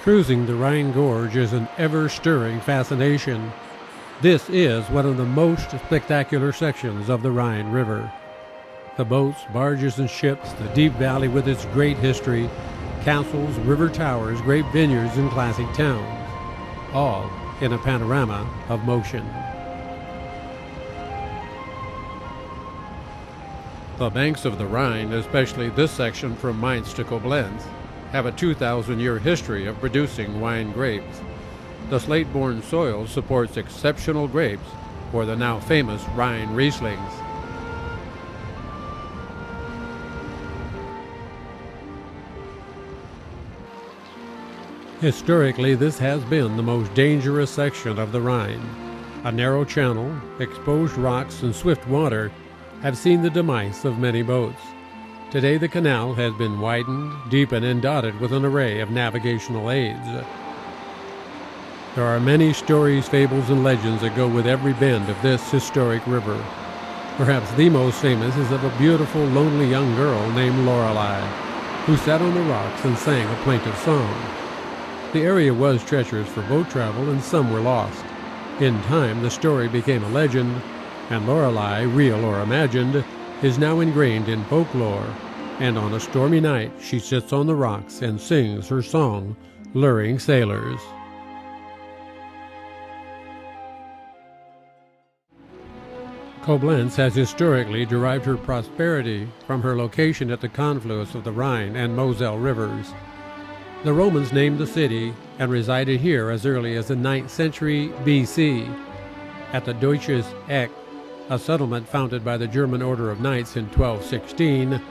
Cruising the Rhine Gorge is an ever-stirring fascination. This is one of the most spectacular sections of the Rhine River. The boats, barges, and ships, the deep valley with its great history, castles, river towers, great vineyards, and classic towns, all in a panorama of motion. The banks of the Rhine, especially this section from Mainz to Koblenz, have a 2,000-year history of producing wine grapes. The slate-borne soil supports exceptional grapes for the now famous Rhine Rieslings. Historically, this has been the most dangerous section of the Rhine. A narrow channel, exposed rocks, and swift water have seen the demise of many boats. Today the canal has been widened, deepened, and dotted with an array of navigational aids. There are many stories, fables, and legends that go with every bend of this historic river. Perhaps the most famous is of a beautiful, lonely young girl named Lorelei, who sat on the rocks and sang a plaintive song. The area was treacherous for boat travel, and some were lost. In time, the story became a legend, and Lorelei, real or imagined, is now ingrained in folklore, and on a stormy night she sits on the rocks and sings her song, luring sailors. Koblenz has historically derived her prosperity from her location at the confluence of the Rhine and Mosel Rivers. The Romans named the city and resided here as early as the 9th century BC. At the Deutsches Eck, a settlement founded by the German Order of Knights in 1216,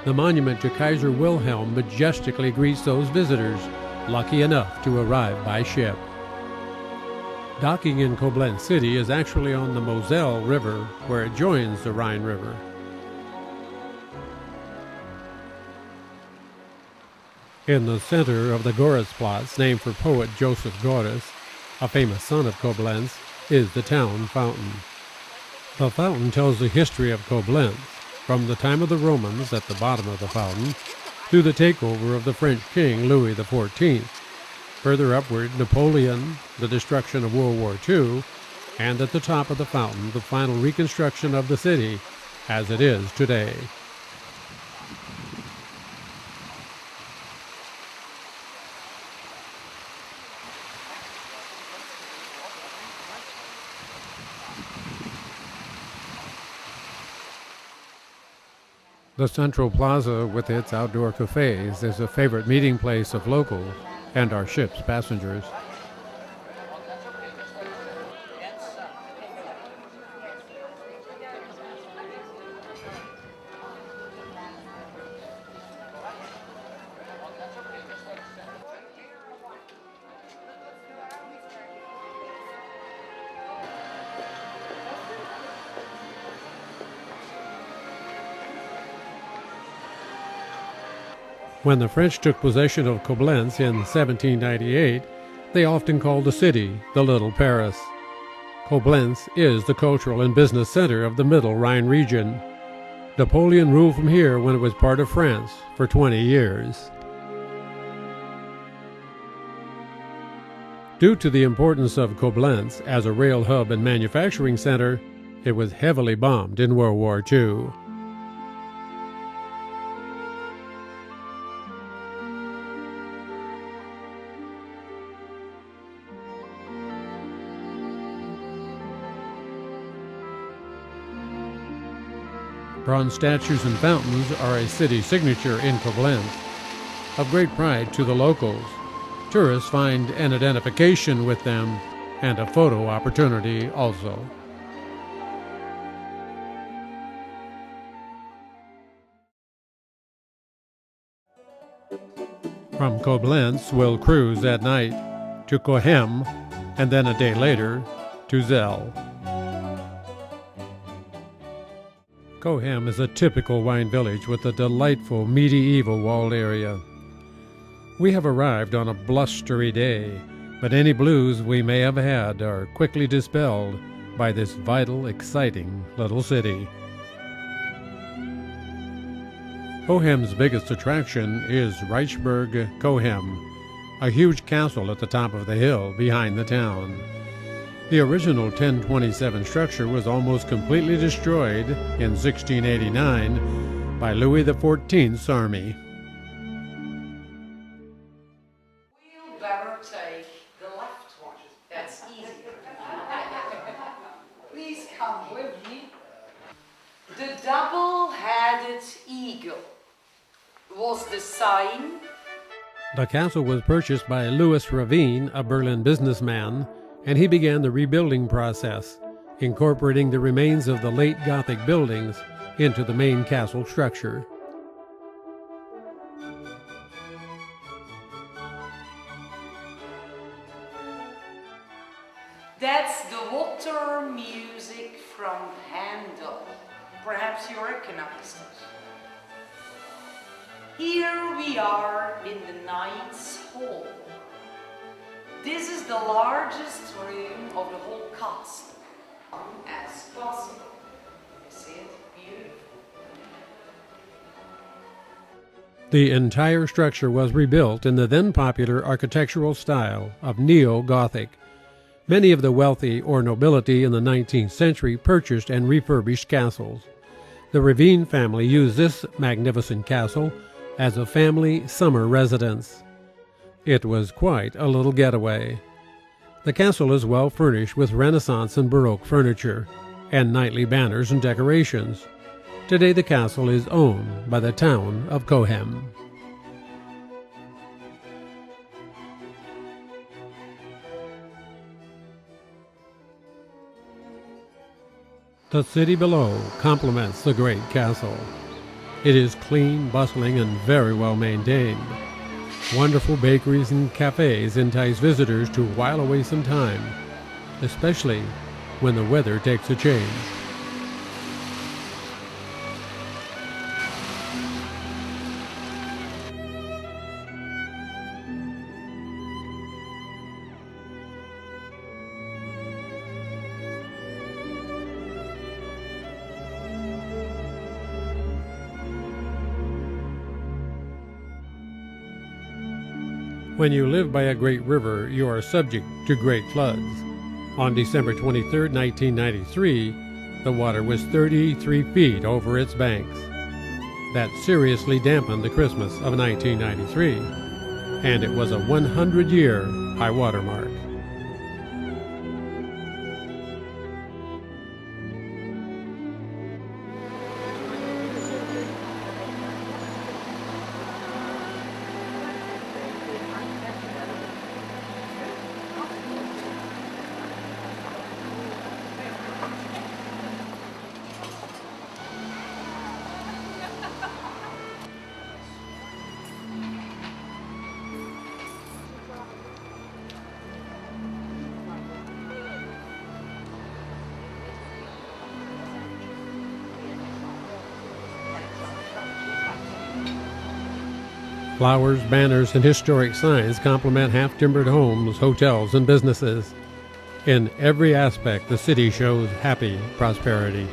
the monument to Kaiser Wilhelm majestically greets those visitors lucky enough to arrive by ship. Docking in Koblenz city is actually on the Moselle River, where it joins the Rhine River. In the center of the Gorasplatz, named for poet Joseph Goras, a famous son of Koblenz, is the town fountain. The fountain tells the history of Koblenz, from the time of the Romans at the bottom of the fountain, to the takeover of the French king Louis XIV. Further upward, Napoleon, the destruction of World War II, and at the top of the fountain, the final reconstruction of the city as it is today. The central plaza with its outdoor cafes is a favorite meeting place of locals and our ship's passengers. When the French took possession of Koblenz in 1798, they often called the city the Little Paris. Koblenz is the cultural and business center of the Middle Rhine region. Napoleon ruled from here when it was part of France for 20 years. Due to the importance of Koblenz as a rail hub and manufacturing center, it was heavily bombed in World War II. Bronze statues and fountains are a city signature in Koblenz, of great pride to the locals. Tourists find an identification with them and a photo opportunity also. From Koblenz, we'll cruise at night to Cochem, and then a day later to Zell. Cochem is a typical wine village with a delightful medieval walled area. We have arrived on a blustery day, but any blues we may have had are quickly dispelled by this vital, exciting little city. Cochem's biggest attraction is Reichsburg Cochem, a huge castle at the top of the hill behind the town. The original 1027 structure was almost completely destroyed in 1689 by Louis XIV's army. We'll better take the left one. That's easier. Please come with me. The double-headed eagle was the sign. The castle was purchased by Louis Ravine, a Berlin businessman, and he began the rebuilding process, incorporating the remains of the late Gothic buildings into the main castle structure. That's the water music from Handel. Perhaps you recognize it. Here we are in the Knight's Hall. This is the largest room of the whole castle, as possible. You see it? Beautiful. The entire structure was rebuilt in the then popular architectural style of Neo-Gothic. Many of the wealthy or nobility in the 19th century purchased and refurbished castles. The Ravine family used this magnificent castle as a family summer residence. It was quite a little getaway. The castle is well furnished with Renaissance and Baroque furniture, and knightly banners and decorations. Today the castle is owned by the town of Cochem. The city below complements the great castle. It is clean, bustling, and very well maintained. Wonderful bakeries and cafes entice visitors to while away some time, especially when the weather takes a change. When you live by a great river, you are subject to great floods. On December 23, 1993, the water was 33 feet over its banks. That seriously dampened the Christmas of 1993, and it was a 100-year high water mark. Flowers, banners, and historic signs complement half-timbered homes, hotels, and businesses. In every aspect, the city shows happy prosperity.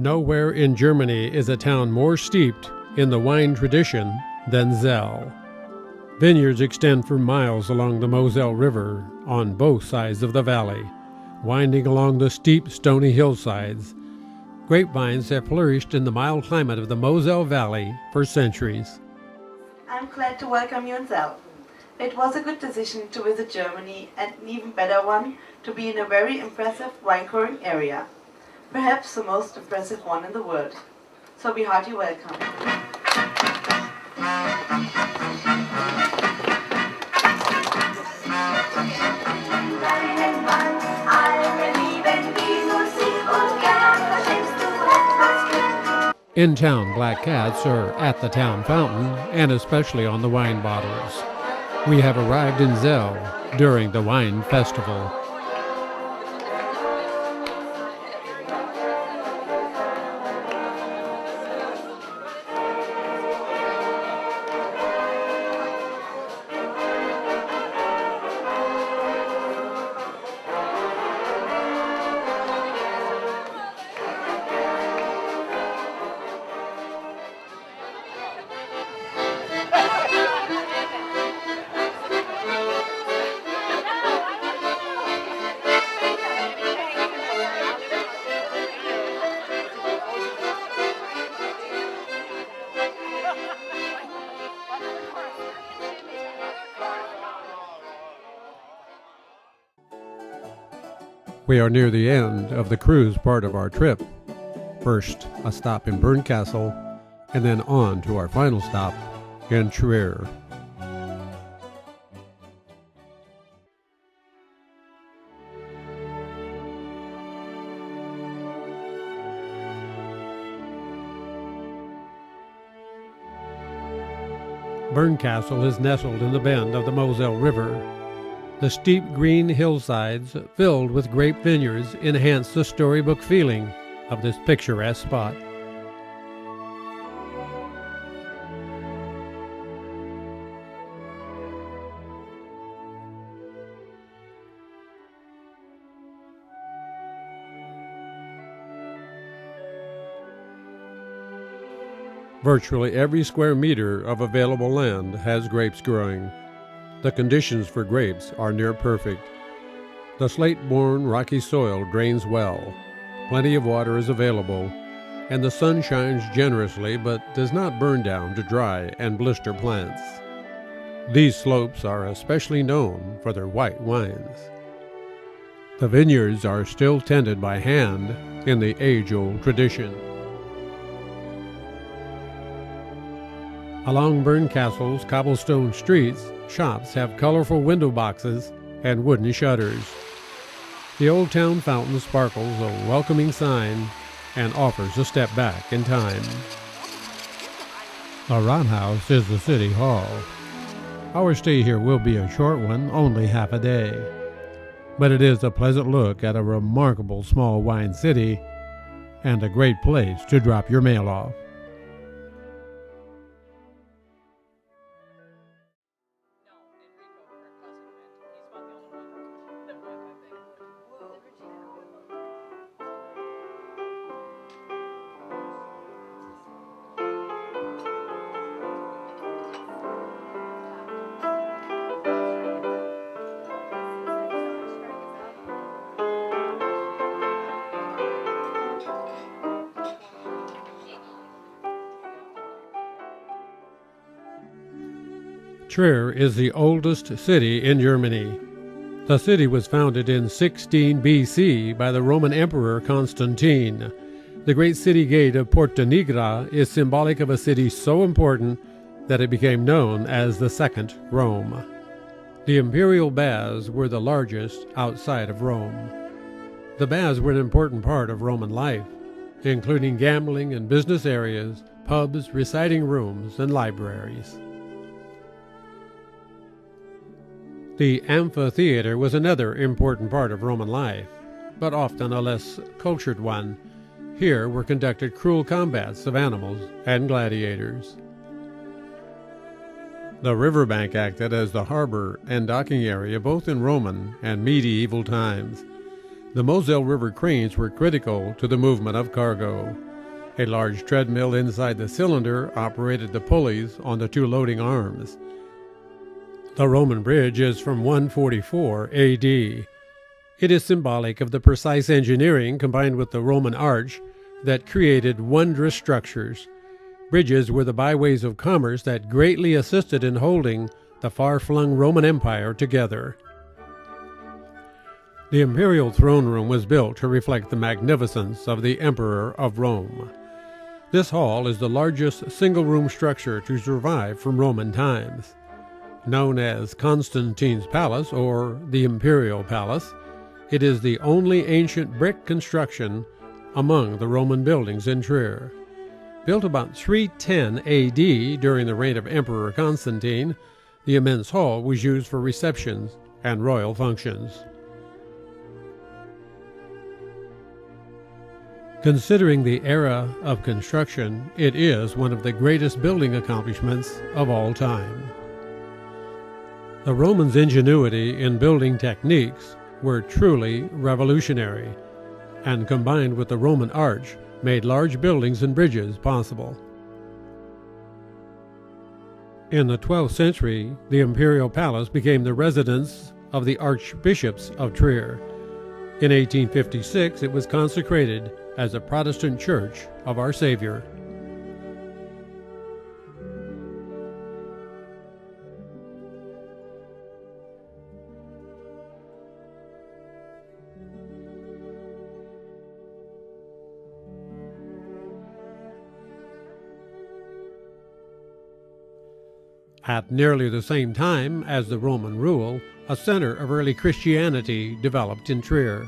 Nowhere in Germany is a town more steeped in the wine tradition than Zell. Vineyards extend for miles along the Moselle River on both sides of the valley, winding along the steep, stony hillsides. Grapevines have flourished in the mild climate of the Moselle Valley for centuries. I'm glad to welcome you in Zell. It was a good decision to visit Germany, and an even better one to be in a very impressive wine-growing area. Perhaps the most impressive one in the world. So be hearty welcome. In-town black cats are at the town fountain and especially on the wine bottles. We have arrived in Zell during the wine festival. We are near the end of the cruise part of our trip. First, a stop in Bernkastel, and then on to our final stop in Trier. Bernkastel is nestled in the bend of the Moselle River. The steep green hillsides filled with grape vineyards enhance the storybook feeling of this picturesque spot. Virtually every square meter of available land has grapes growing. The conditions for grapes are near perfect. The slate-borne rocky soil drains well, plenty of water is available, and the sun shines generously but does not burn down to dry and blister plants. These slopes are especially known for their white wines. The vineyards are still tended by hand in the age-old tradition. Along Bernkastel's cobblestone streets, shops have colorful window boxes and wooden shutters. The old town fountain sparkles a welcoming sign and offers a step back in time. The Rathaus is the city hall. Our stay here will be a short one, only half a day. But it is a pleasant look at a remarkable small wine city and a great place to drop your mail off. Trier is the oldest city in Germany. The city was founded in 16 BC by the Roman Emperor Constantine. The great city gate of Porta Nigra is symbolic of a city so important that it became known as the Second Rome. The imperial baths were the largest outside of Rome. The baths were an important part of Roman life, including gambling and business areas, pubs, reciting rooms, and libraries. The amphitheater was another important part of Roman life, but often a less cultured one. Here were conducted cruel combats of animals and gladiators. The riverbank acted as the harbor and docking area both in Roman and medieval times. The Moselle River cranes were critical to the movement of cargo. A large treadmill inside the cylinder operated the pulleys on the two loading arms. The Roman bridge is from 144 AD. It is symbolic of the precise engineering combined with the Roman arch that created wondrous structures. Bridges were the byways of commerce that greatly assisted in holding the far-flung Roman Empire together. The imperial throne room was built to reflect the magnificence of the Emperor of Rome. This hall is the largest single-room structure to survive from Roman times. Known as Constantine's Palace or the Imperial Palace, it is the only ancient brick construction among the Roman buildings in Trier. Built about 310 AD during the reign of Emperor Constantine, the immense hall was used for receptions and royal functions. Considering the era of construction, it is one of the greatest building accomplishments of all time. The Romans' ingenuity in building techniques were truly revolutionary, and combined with the Roman arch, made large buildings and bridges possible. In the 12th century, the imperial palace became the residence of the archbishops of Trier. In 1856, it was consecrated as a Protestant church of Our Savior. At nearly the same time as the Roman rule, a center of early Christianity developed in Trier.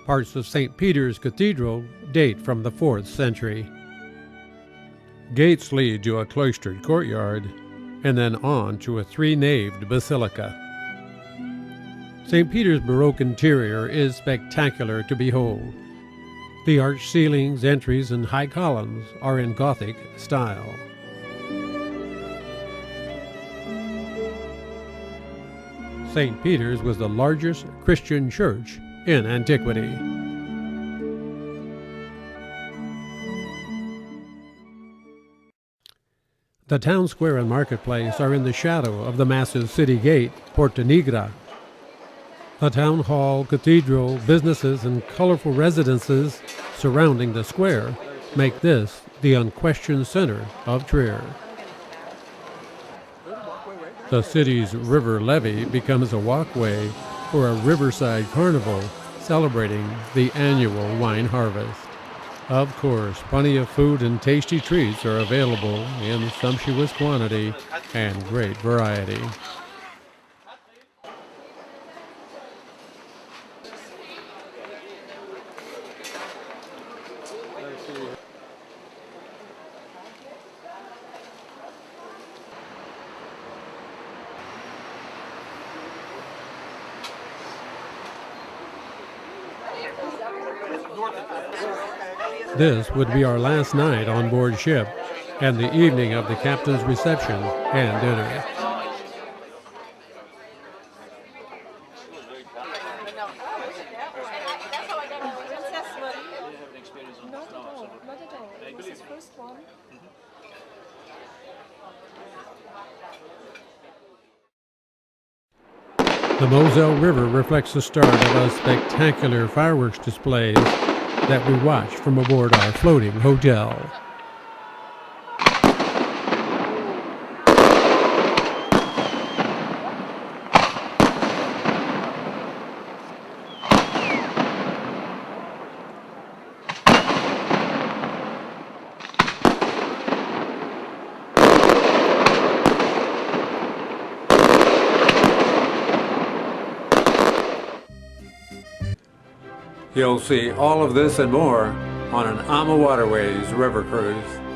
Parts of St. Peter's Cathedral date from the 4th century. Gates lead to a cloistered courtyard, and then on to a three-naved basilica. St. Peter's Baroque interior is spectacular to behold. The arched ceilings, entries, and high columns are in Gothic style. St. Peter's was the largest Christian church in antiquity. The town square and marketplace are in the shadow of the massive city gate, Porta Nigra. The town hall, cathedral, businesses, and colorful residences surrounding the square make this the unquestioned center of Trier. The city's river levee becomes a walkway for a riverside carnival celebrating the annual wine harvest. Of course, plenty of food and tasty treats are available in sumptuous quantity and great variety. This would be our last night on board ship and the evening of the captain's reception and dinner. The Moselle River reflects the start of a spectacular fireworks displays that we watch from aboard our floating hotel. You'll see all of this and more on an AmaWaterways River Cruise.